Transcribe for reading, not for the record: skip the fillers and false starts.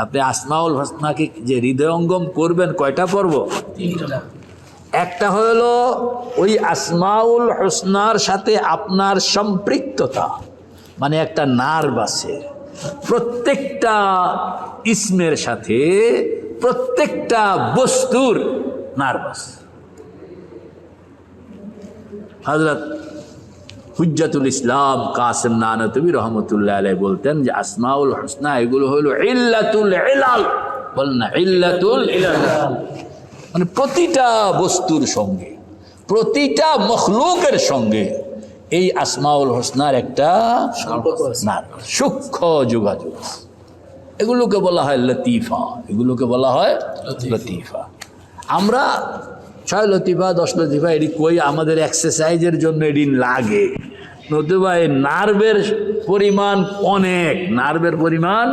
আপনি আসমাউল হোসনাকে যে হৃদয়ঙ্গম করবেন কয়টা পর্ব? একটা হলো ওই আসমাউল হোসনার সাথে আপনার সম্পৃক্ততা, মানে একটা নার্ভ আছে প্রত্যেকটা ইসমের সাথে, প্রত্যেকটা বস্তুর নার্ভ আছে। হযরত হুজ্জাতুল ইসলাম কাসিম নানতবী রহমতুল্লাহ আলাইহি বলতেন যে আসমাউল হোসনা এগুলো হলো ইল্লাতুল ইলাল, বল না ইল্লাতুল ইলাল, মানে প্রতিটা বস্তুর সঙ্গে, প্রতিটা মখলুকের সঙ্গে এই আসমাউল হোসনার একটা সূক্ষ্ম যোগাযোগ। এগুলোকে বলা হয় লতিফা, এগুলোকে বলা হয় লতিফা। আমরা 6 লতিফা 10 লতিফা এটি কই আমাদের এক্সারসাইজের জন্য এটি লাগে, নতুবা এই নার্ভের পরিমাণ অনেক, নার্ভের পরিমাণ